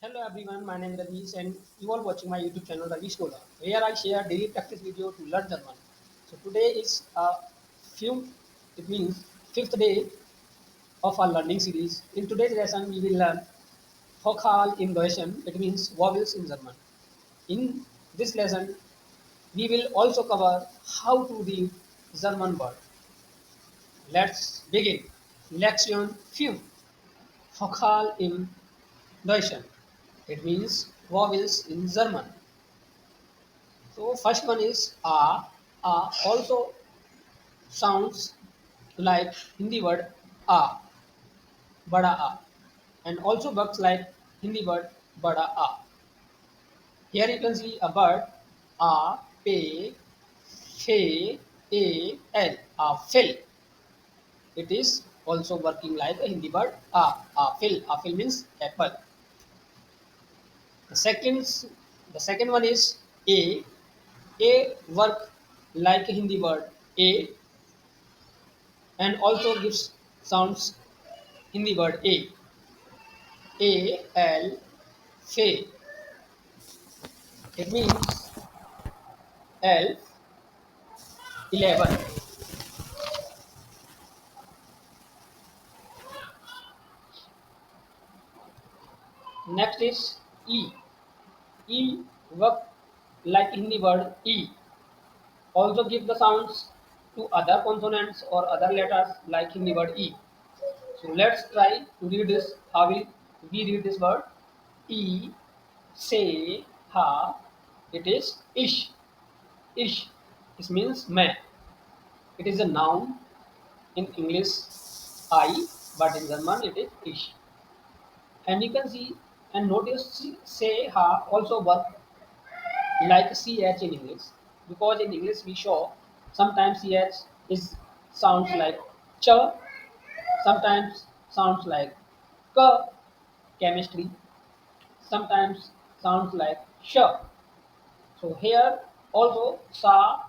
Hello everyone, my name is Rabish and you are watching my YouTube channel Ravishgola, where I share daily practice video to learn German. So today is few, it means fifth day of our learning series. In today's lesson, we will learn Vokal in Deutschen, it means vowels in German. In this lesson, we will also cover how to read German word. Let's begin. Lektion-5. Vokal in Deutschen. It means vowels in German. So first one is a. A also sounds like Hindi word a, bada a, and also works like Hindi word bada a. Here you can see a bird a, pe, fe, a, l, a fill. It is also working like a Hindi word a fill. A fill means apple. The second, the second one is a. A work like a Hindi word a and also gives sounds in the word a l fe. It means elf 11. Next is e work like in the word e, also give the sounds to other consonants or other letters like in the word e. So let's try to read this. How will we read this word e, say, ha? It is ish. Ish. This means man. It is a noun in English I, but in German it is ich. And you can see and notice say ha also work like ch in English, because in English we show sometimes ch is sounds like ch, sometimes sounds like k, chemistry, sometimes sounds like sh. So here also sa,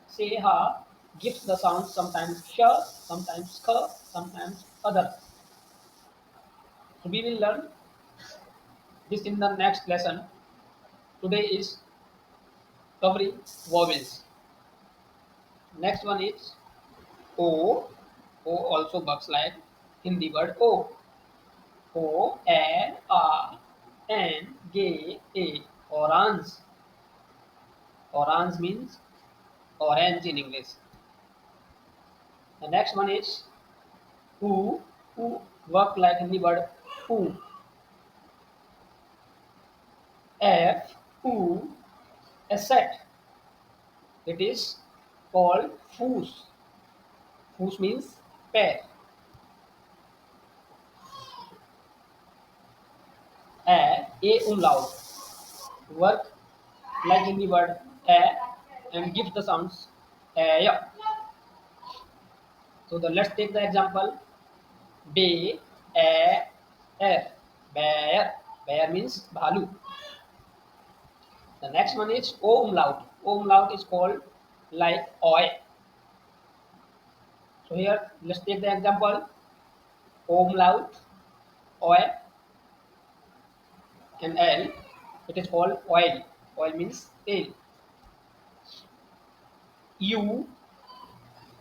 say ha gives the sound sometimes sh, sometimes k, sometimes other. So we will learn this in the next lesson. Today is covering vowels. Next one is O. O also works like Hindi word O. O, A, N, G, A. Orange. Orange means orange in English. The next one is U. U work like Hindi word U. F, U, asset. It is called Foos. Foos means pear. A umlaut work like in the word a and give the sounds yeah. So let's take the example b a er bear. Bear means bhalu. The next one is o umlaut. O umlaut is called like oi. So here let's take the example o umlaut oi and l. It is called oil. Oil means tail. U,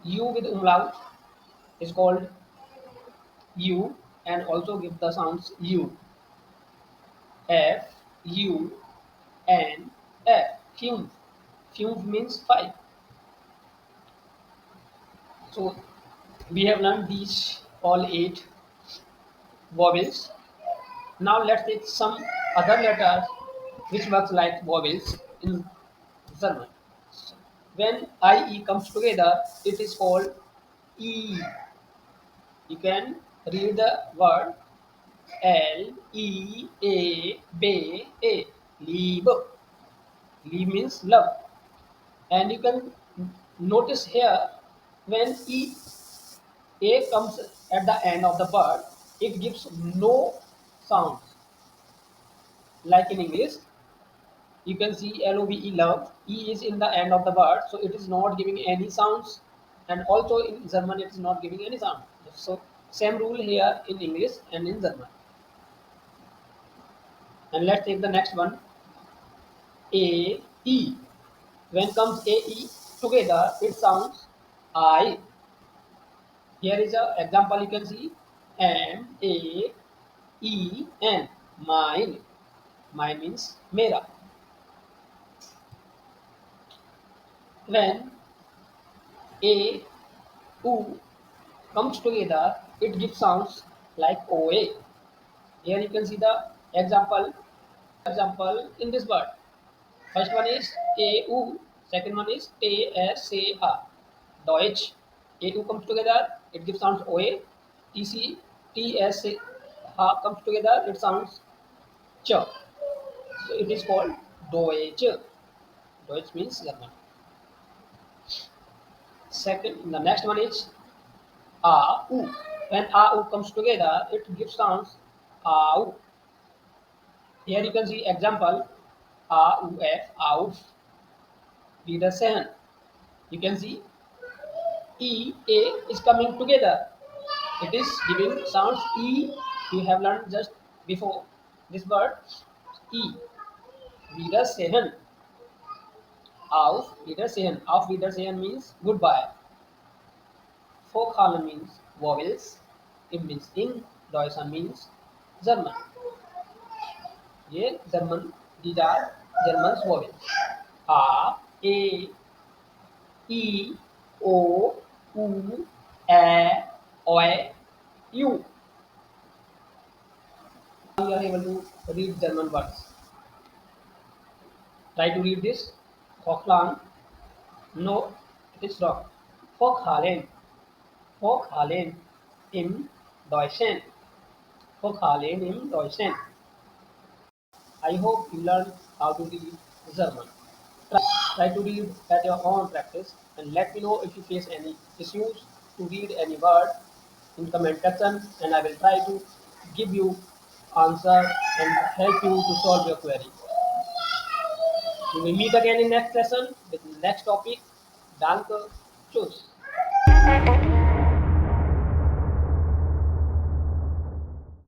u with umlaut is called u and also give the sounds u. F, U, N, F. Fume. Fume means five. So we have learned these all eight vowels. Now let's take some other letters which works like vowels in German. When IE comes together, it is called E. You can read the word L-E-A-B-A. Liebe. Liebe means love. And you can notice here when a comes at the end of the word, it gives no sounds. Like in English, you can see love, love. E is in the end of the word, so it is not giving any sounds. And also in German, it is not giving any sound. So same rule here in English and in German. And let's take the next one. A E. When comes A E together, it sounds I. Here is a example. You can see MAEN. Mine. Mine means mera. When A U comes together, it gives sounds like OA. Here you can see the example in this word. First one is AU, second one is TSA. Deutsch. AU comes together, it gives sounds OA. TC, TSA comes together, it sounds ch. So it is called Deutsch. Deutsch means German. Second, the next one is AU. When AU comes together, it gives sounds AU. Here you can see example AUF, AUF, Wiedersehen. You can see EA is coming together. It is giving sounds E. You have learned just before this word E. Wiedersehen. Auf Wiedersehen. Auf Wiedersehen means goodbye. Vorhalen means vowels. Im means in. Deutschland means German. ये German. These are German's vowels. A, E, E, O, U, E, O, U. You are able to read German words. Try to read this. Hochland. No, it is wrong. Hochhalen. Hochhalen im Deutschen. Hochhalen im Deutschen. I hope you learn how to read German. Try to read at your own practice and let me know if you face any issues to read any word in comment section, and I will try to give you answer and help you to solve your query. We will meet again in next lesson with next topic. Danke. Tschüss.